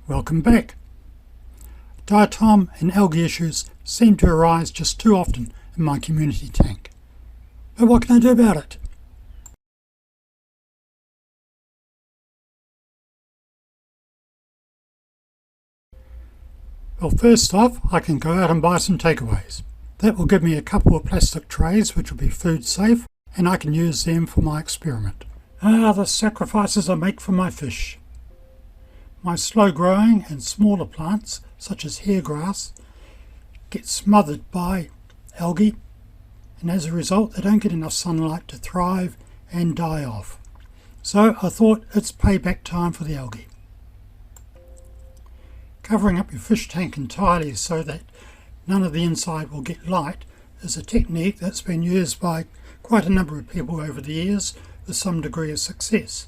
Welcome back. Diatom and algae issues seem to arise just too often in my community tank. But what can I do about it? Well, first off, I can go out and buy some takeaways. That will give me a couple of plastic trays which will be food safe, and I can use them for my experiment. The sacrifices I make for my fish. My slow-growing and smaller plants, such as hairgrass, get smothered by algae, and as a result they don't get enough sunlight to thrive and die off. So I thought it's payback time for the algae. Covering up your fish tank entirely so that none of the inside will get light is a technique that's been used by quite a number of people over the years with some degree of success.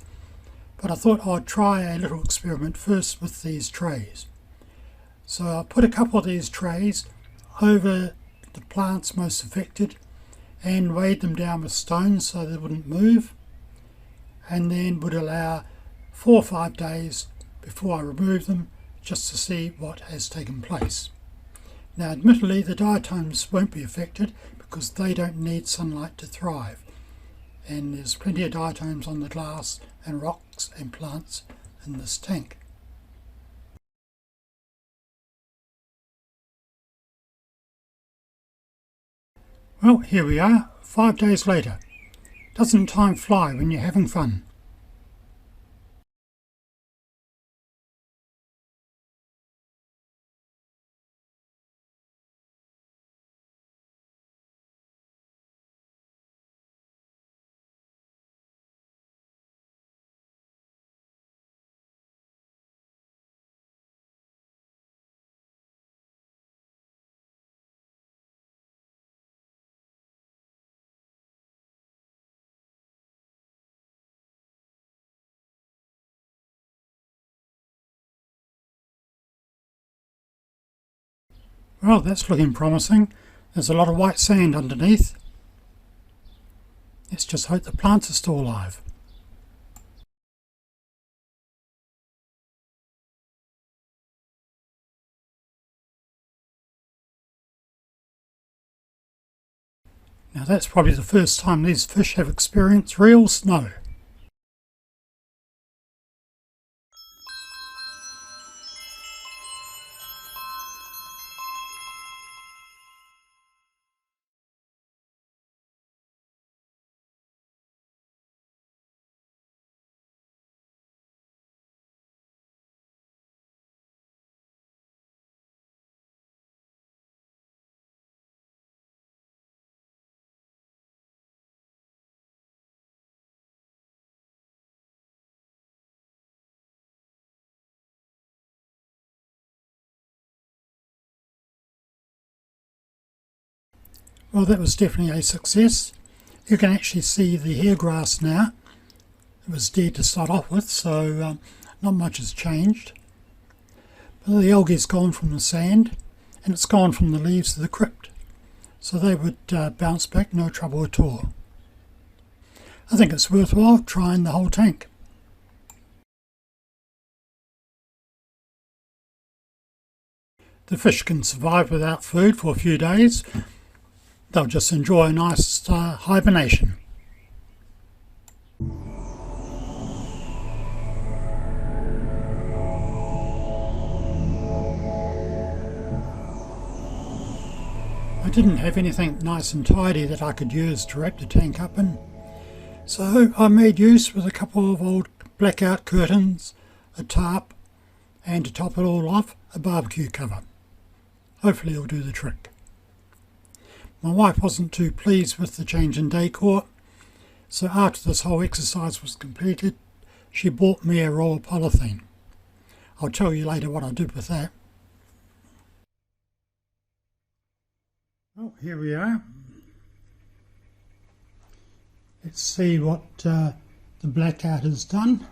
But I thought I'd try a little experiment first with these trays. So I put a couple of these trays over the plants most affected and weighed them down with stones so they wouldn't move, and then would allow 4 or 5 days before I remove them just to see what has taken place. Now admittedly the diatoms won't be affected because they don't need sunlight to thrive, and there's plenty of diatoms on the glass and rocks and plants in this tank. Well, here we are, 5 days later. Doesn't time fly when you're having fun? Well, that's looking promising. There's a lot of white sand underneath. Let's just hope the plants are still alive. Now that's probably the first time these fish have experienced real snow. Well, that was definitely a success. You can actually see the hairgrass now. It was dead to start off with, so not much has changed. But the algae's gone from the sand, and it's gone from the leaves of the crypt. So they would bounce back, no trouble at all. I think it's worthwhile trying the whole tank. The fish can survive without food for a few days. They'll just enjoy a nice hibernation. I didn't have anything nice and tidy that I could use to wrap the tank up in, so I made use with a couple of old blackout curtains, a tarp, and to top it all off, a barbecue cover. Hopefully it'll do the trick. My wife wasn't too pleased with the change in decor, so after this whole exercise was completed, she bought me a roll of polythene. I'll tell you later what I did with that. Well, here we are. Let's see what the blackout has done.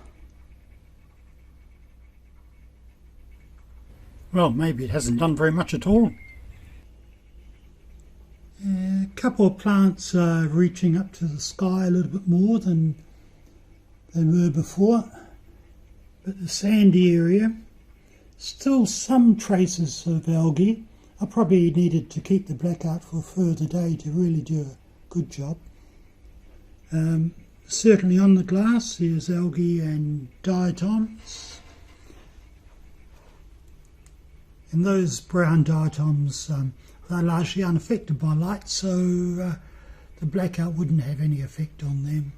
Well, maybe it hasn't done very much at all. A couple of plants are reaching up to the sky a little bit more than they were before, but the sandy area Still some traces of algae. I probably needed to keep the blackout for a further day to really do a good job. Certainly on the glass there's algae and diatoms. And those brown diatoms are largely unaffected by light, so the blackout wouldn't have any effect on them.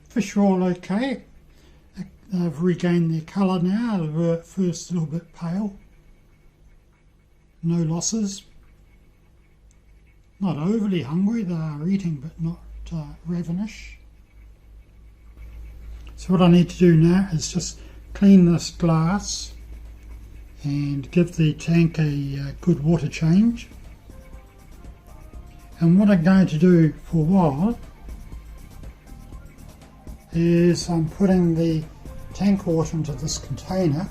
Fish are all okay. They've regained their colour now. They were at first a little bit pale. No losses. Not overly hungry, they are eating but not ravenous. So what I need to do now is just clean this glass and give the tank a good water change. And what I'm going to do for a while is I'm putting the tank water into this container,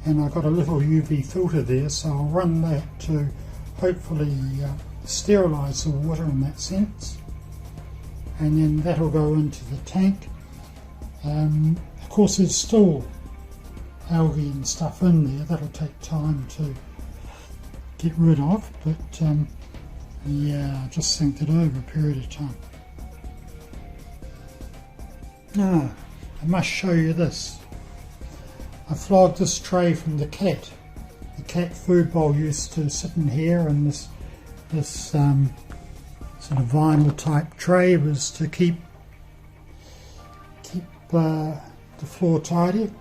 and I've got a little UV filter there, so I'll run that to hopefully sterilise the water in that sense, and then that'll go into the tank. Of course there's still algae and stuff in there that'll take time to get rid of, but yeah, I'll just think that over a period of time. Now, I must show you this. I flogged this tray from the cat. The cat food bowl used to sit in here, and this sort of vinyl type tray was to keep the floor tidy.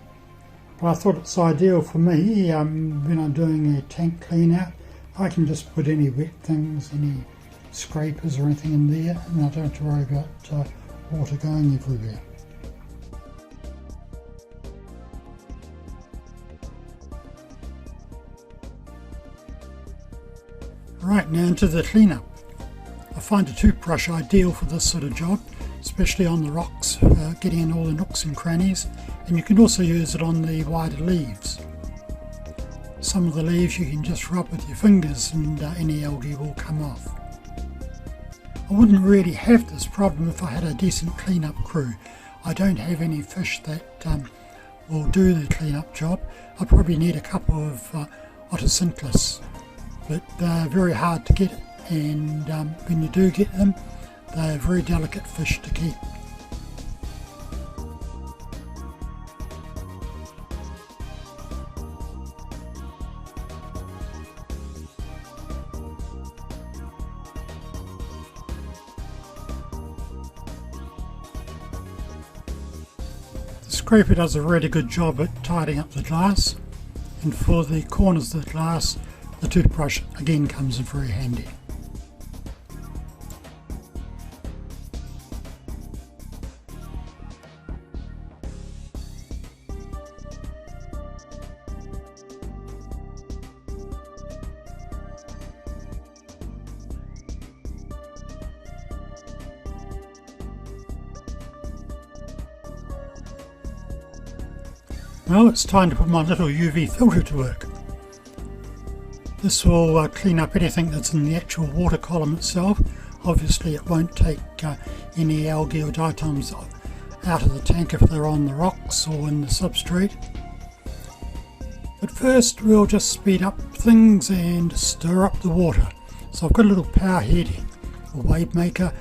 But I thought it's ideal for me when I'm doing a tank clean out. I can just put any wet things, any scrapers or anything in there, and I don't have to worry about water going everywhere. Right, now into the cleanup. I find a toothbrush ideal for this sort of job, especially on the rocks, getting in all the nooks and crannies, and you can also use it on the wider leaves. Some of the leaves you can just rub with your fingers and any algae will come off. I wouldn't really have this problem if I had a decent cleanup crew. I don't have any fish that will do the cleanup job. I probably need a couple of otocinclus, but they're very hard to get, and when you do get them, they're very delicate fish to keep. The scraper does a really good job at tidying up the glass, and for the corners of the glass, the toothbrush again comes in very handy. Well, it's time to put my little UV filter to work. This will clean up anything that's in the actual water column itself. Obviously it won't take any algae or diatoms out of the tank if they're on the rocks or in the substrate. But first we'll just speed up things and stir up the water. So I've got a little power head or wave maker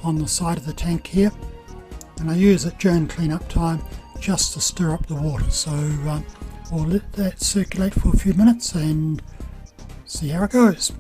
on the side of the tank here, and I use it during cleanup time just to stir up the water. So we'll let that circulate for a few minutes and see how it goes.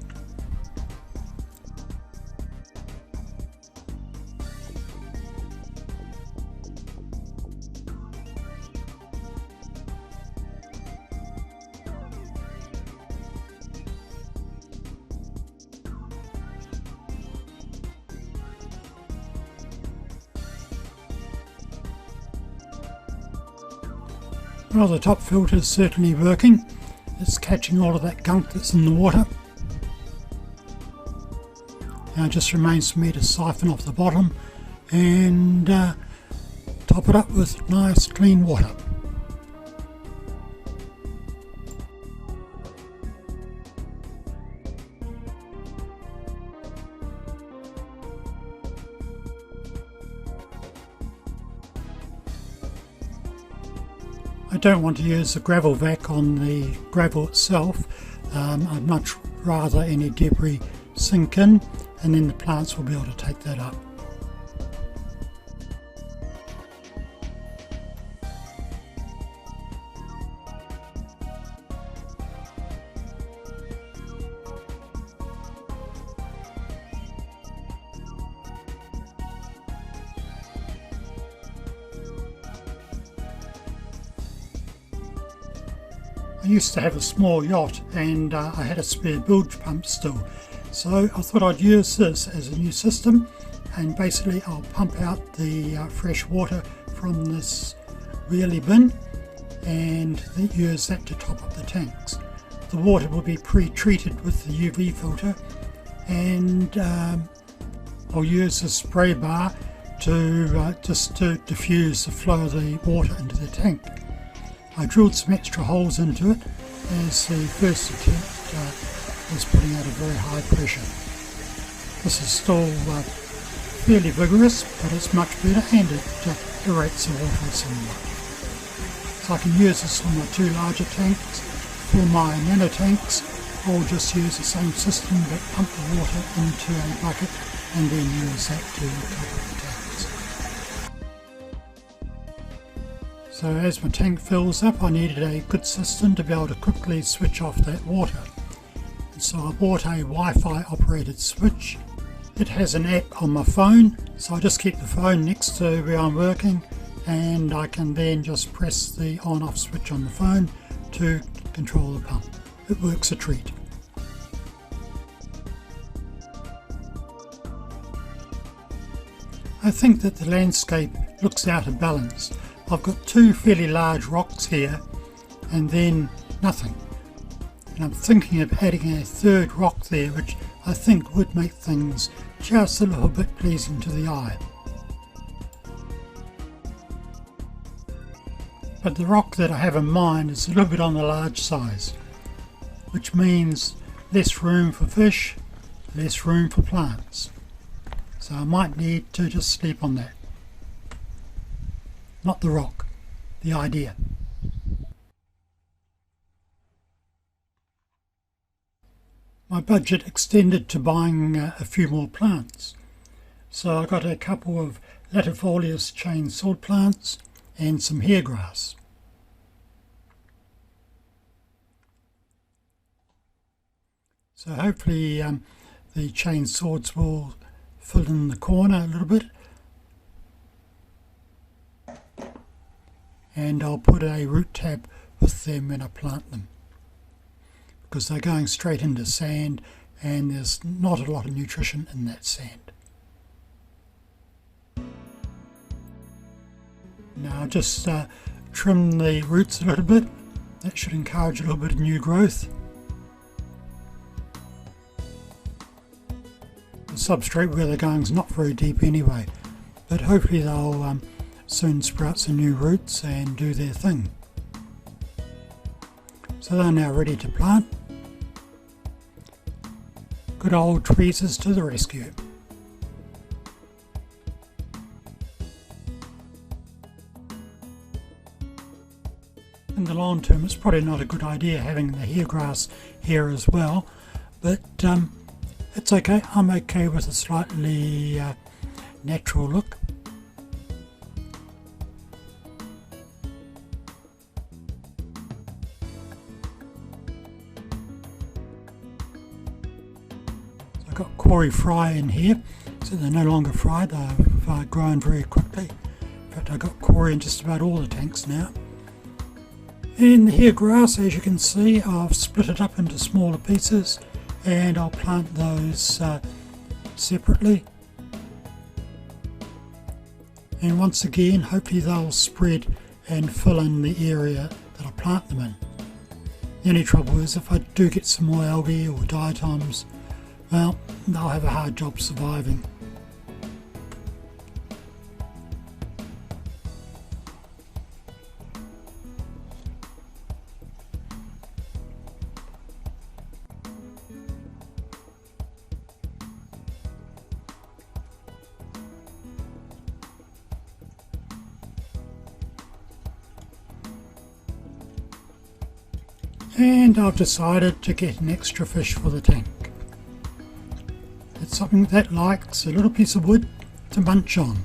Well, the top filter is certainly working. It's catching all of that gunk that's in the water. Now it just remains for me to siphon off the bottom and top it up with nice clean water. I don't want to use the gravel vac on the gravel itself. I'd much rather any debris sink in, and then the plants will be able to take that up. I used to have a small yacht, and I had a spare bilge pump still, so I thought I'd use this as a new system, and basically I'll pump out the fresh water from this wheelie bin and then use that to top up the tanks. The water will be pre-treated with the UV filter, and I'll use a spray bar to just to diffuse the flow of the water into the tank. I drilled some extra holes into it as the first attempt was putting out a very high pressure. This is still fairly vigorous, but it's much better, and it aerates the water somewhat. So I can use this on my two larger tanks. For my nano tanks, I'll just use the same system but pump the water into a bucket and then use that to top up the tanks. So as my tank fills up, I needed a good system to be able to quickly switch off that water. And so I bought a Wi-Fi operated switch. It has an app on my phone, so I just keep the phone next to where I'm working, and I can then just press the on-off switch on the phone to control the pump. It works a treat. I think that the landscape looks out of balance. I've got two fairly large rocks here and then nothing. And I'm thinking of adding a third rock there, which I think would make things just a little bit pleasing to the eye. But the rock that I have in mind is a little bit on the large size, which means less room for fish, less room for plants. So I might need to just sleep on that. Not the rock, the idea. My budget extended to buying a few more plants. So I got a couple of latifolious chain sword plants and some hairgrass. So hopefully the chain swords will fill in the corner a little bit. And I'll put a root tab with them when I plant them, because they're going straight into sand and there's not a lot of nutrition in that sand. Now I'll just trim the roots a little bit. That should encourage a little bit of new growth. The substrate where they're going is not very deep anyway, but hopefully they'll soon sprout some new roots and do their thing. So they're now ready to plant. Good old tweezers to the rescue. In the long term, it's probably not a good idea having the hairgrass here as well, but it's okay. I'm okay with a slightly natural look. I've got Cory fry in here, so they're no longer fried, they've grown very quickly. In fact, I've got Cory in just about all the tanks now. And the hairgrass, as you can see, I've split it up into smaller pieces and I'll plant those separately. And once again, hopefully they'll spread and fill in the area that I plant them in. The only trouble is if I do get some more algae or diatoms, well, they'll have a hard job surviving. And I've decided to get an extra fish for the tank. It's something that likes a little piece of wood to munch on.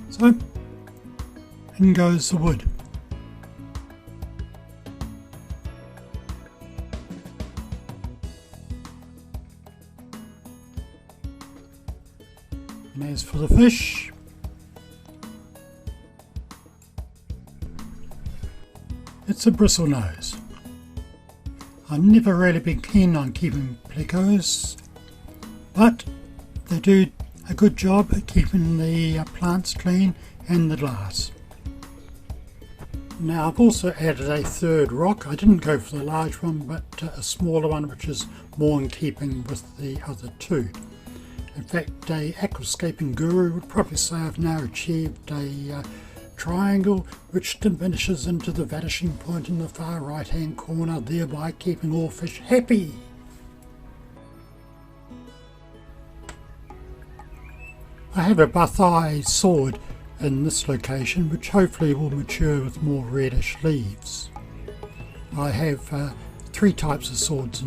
So, in goes the wood. And as for the fish, it's a bristlenose. I've never really been keen on keeping plecos, but they do a good job at keeping the plants clean and the glass. Now I've also added a third rock. I didn't go for the large one, but a smaller one which is more in keeping with the other two. In fact, a aquascaping guru would probably say I've now achieved a triangle which diminishes into the vanishing point in the far right hand corner, thereby keeping all fish happy. I have a buckeye sword in this location which hopefully will mature with more reddish leaves. I have 3 types of swords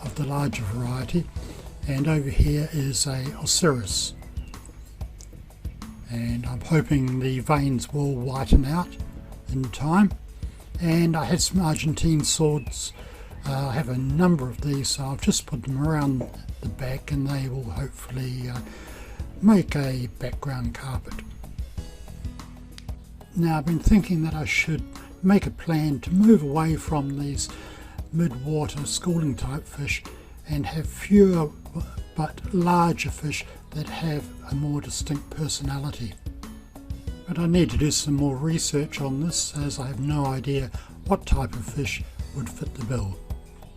of the larger variety, and over here is a Osiris. And I'm hoping the veins will whiten out in time. And I had some Argentine swords. I have a number of these, so I've just put them around the back and they will hopefully make a background carpet. Now I've been thinking that I should make a plan to move away from these mid-water schooling type fish and have fewer but larger fish that have a more distinct personality. But I need to do some more research on this, as I have no idea what type of fish would fit the bill.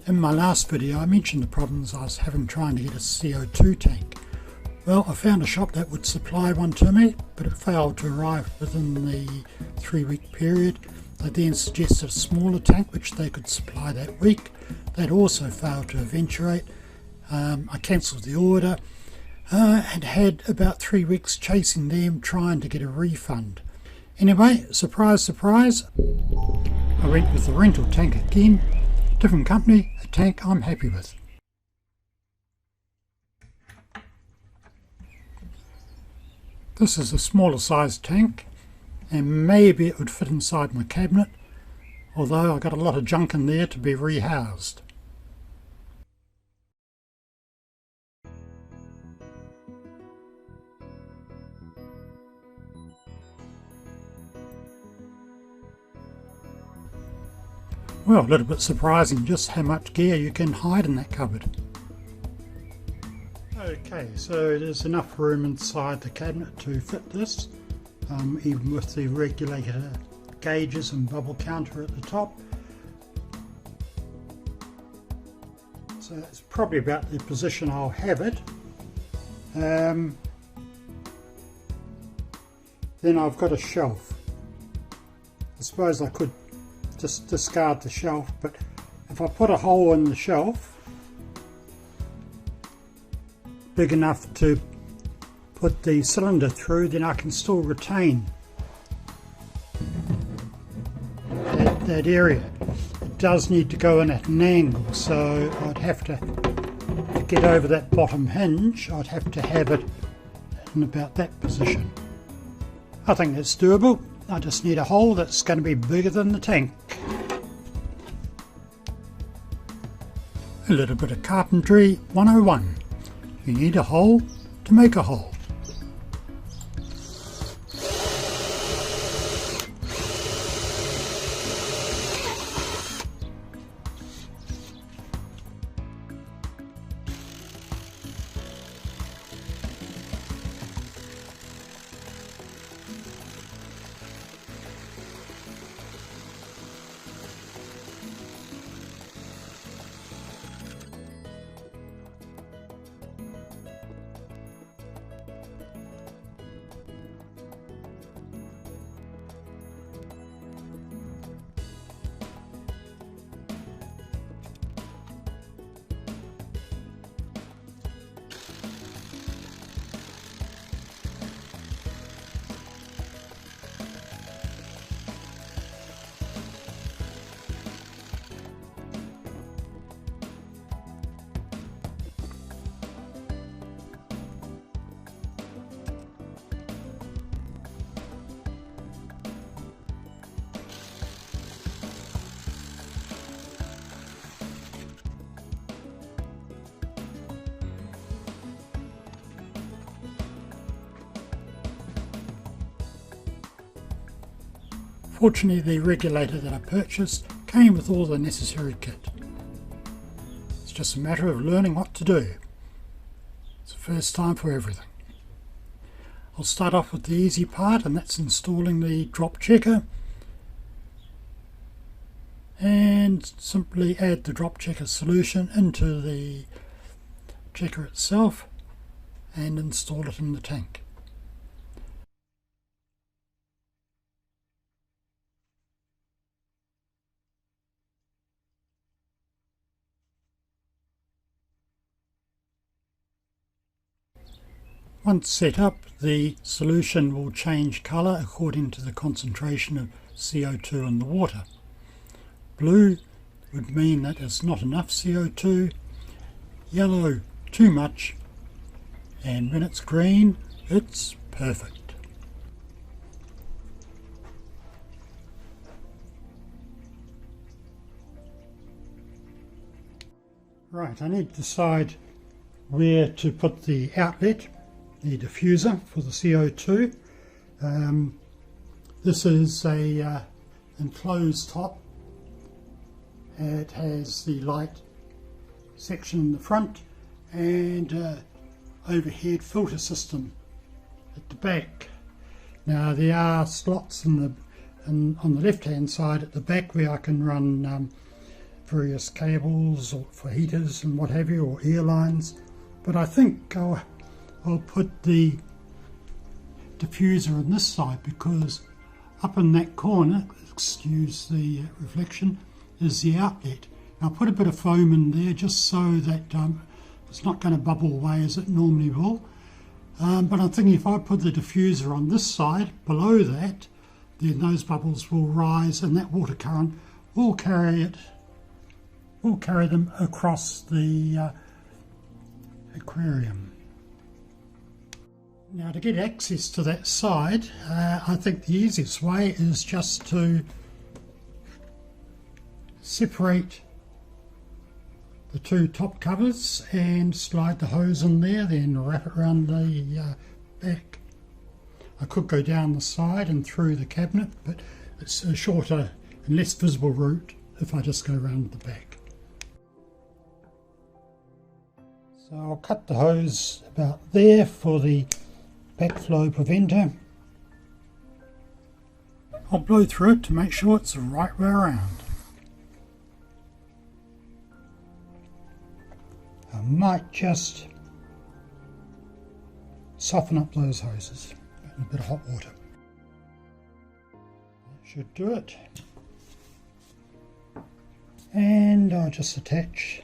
In my last video I mentioned the problems I was having trying to get a CO2 tank. Well, I found a shop that would supply one to me, but it failed to arrive within the 3-week period. They then suggested a smaller tank which they could supply that week. That also failed to eventuate. I cancelled the order and had about 3 weeks chasing them trying to get a refund. Anyway, surprise surprise, I went with the rental tank again. Different company, a tank I'm happy with. This is a smaller sized tank and maybe it would fit inside my cabinet, although I got a lot of junk in there to be rehoused. Well, a little bit surprising just how much gear you can hide in that cupboard. Okay, so there's enough room inside the cabinet to fit this, even with the regulator gauges and bubble counter at the top. So it's probably about the position I'll have it. Then I've got a shelf. I suppose I could just discard the shelf, but if I put a hole in the shelf big enough to put the cylinder through, then I can still retain that area. It does need to go in at an angle, so I'd have to get over that bottom hinge, I'd have to have it in about that position. I think that's doable. I just need a hole that's going to be bigger than the tank. A little bit of carpentry 101. You need a hole to make a hole. Fortunately, the regulator that I purchased came with all the necessary kit. It's just a matter of learning what to do. It's the first time for everything. I'll start off with the easy part, and that's installing the drop checker, and simply add the drop checker solution into the checker itself and install it in the tank. Once set up, the solution will change colour according to the concentration of CO2 in the water. Blue would mean that it's not enough CO2, yellow too much, and when it's green it's perfect. Right, I need to decide where to put the outlet, the diffuser for the CO2. This is a enclosed top. It has the light section in the front and overhead filter system at the back. Now there are slots on the left hand side at the back where I can run various cables or for heaters and what have you, or air lines, but I think I'll put the diffuser on this side, because up in that corner, excuse the reflection, is the outlet. I'll put a bit of foam in there just so that it's not going to bubble away as it normally will. But I'm thinking if I put the diffuser on this side below that, then those bubbles will rise and that water current will carry them across the aquarium. Now, to get access to that side, I think the easiest way is just to separate the two top covers and slide the hose in there, then wrap it around the back. I could go down the side and through the cabinet, but it's a shorter and less visible route if I just go around the back. So I'll cut the hose about there for the backflow preventer. I'll blow through it to make sure it's the right way around. I might just soften up those hoses in a bit of hot water. That should do it. And I'll just attach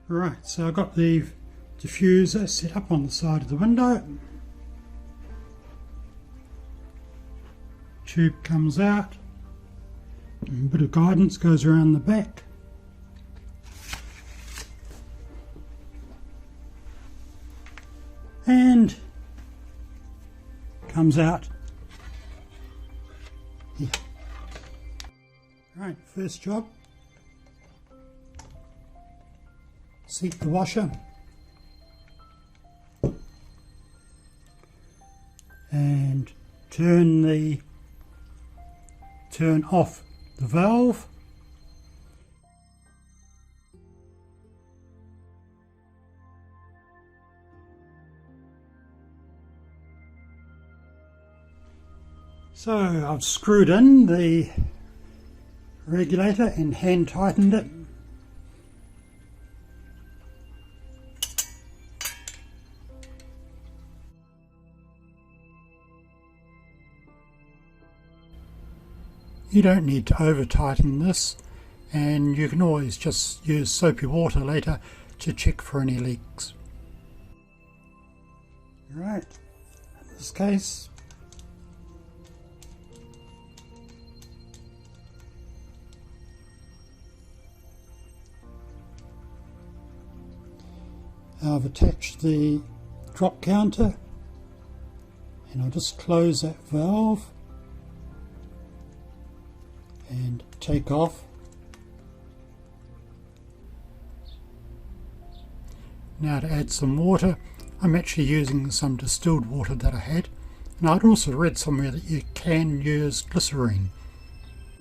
Right, so I've got the diffuser set up on the side of the window. Tube comes out, and a bit of guidance goes around the back. And comes out here. Right, first job. Seat the washer and turn off the valve. So I've screwed in the regulator and hand tightened it. You don't need to over tighten this, and you can always just use soapy water later to check for any leaks. Right, in this case I've attached the drop counter, and I'll just close that valve and take off Now to add some water, I'm actually using some distilled water that I had, and I'd also read somewhere that you can use glycerine.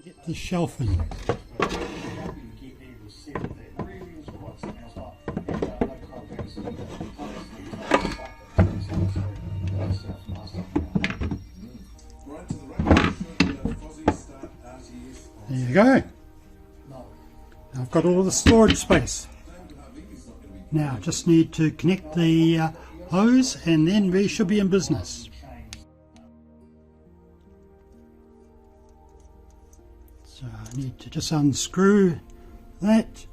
Get the shelf in. There you go. I've got all the storage space. Now just need to connect the hose and then we should be in business. So I need to just unscrew that.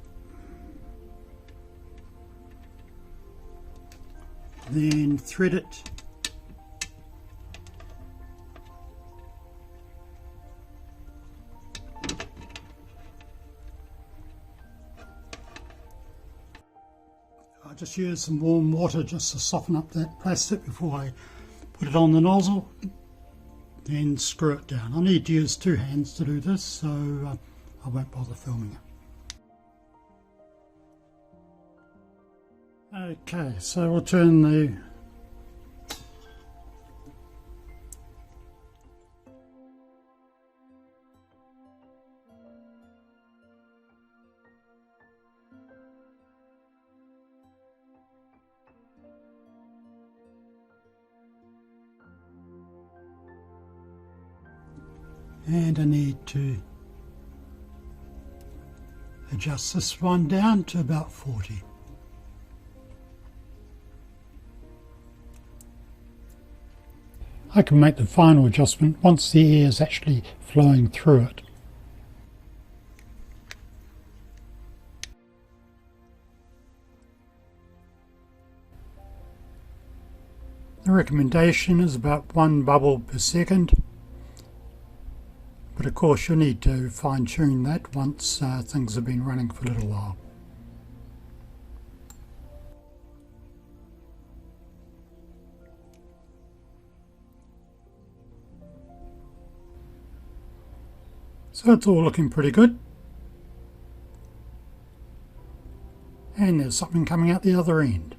Then thread it. I just use some warm water just to soften up that plastic before I put it on the nozzle, then screw it down. I need to use two hands to do this, so I won't bother filming it. Okay, so we'll turn the and I need to adjust this one down to about 40. I can make the final adjustment once the air is actually flowing through it. The recommendation is about 1 bubble per second. But of course you'll need to fine tune that once things have been running for a little while. So it's all looking pretty good. And there's something coming out the other end.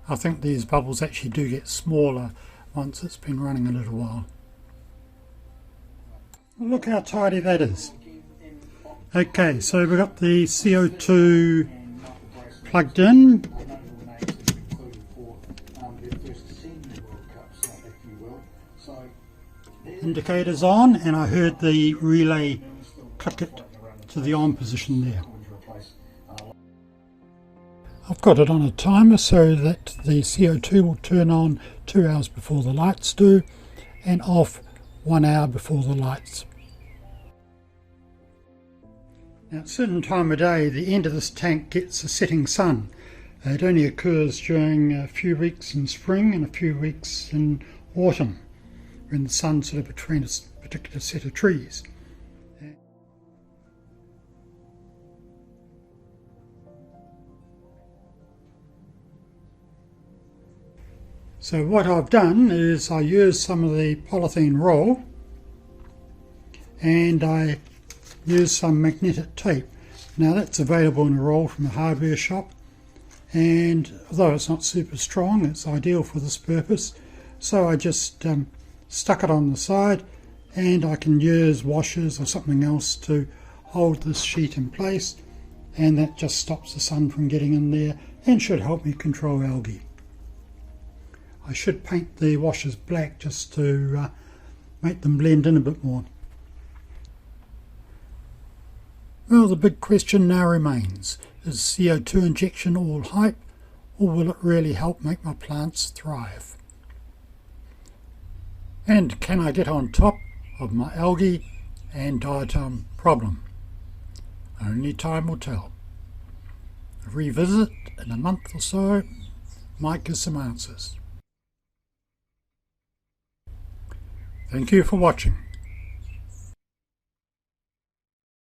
I think these bubbles actually do get smaller once it's been running a little while. Look how tidy that is. Okay, so we've got the CO2 plugged in. Indicators on, and I heard the relay click it to the on position there. I've got it on a timer so that the CO2 will turn on 2 hours before the lights do and off 1 hour before the lights. Now at a certain time of day the end of this tank gets a setting sun. It only occurs during a few weeks in spring and a few weeks in autumn when the sun's sort of between a particular set of trees. So what I've done is I used some of the polythene roll and I used some magnetic tape. Now that's available in a roll from a hardware shop, and although it's not super strong, it's ideal for this purpose. So I just stuck it on the side, and I can use washers or something else to hold this sheet in place, and that just stops the sun from getting in there and should help me control algae. I should paint the washers black just to make them blend in a bit more. Well, the big question now remains, is CO2 injection all hype, or will it really help make my plants thrive? And can I get on top of my algae and diatom problem? Only time will tell. A revisit in a month or so might give some answers. Thank you for watching.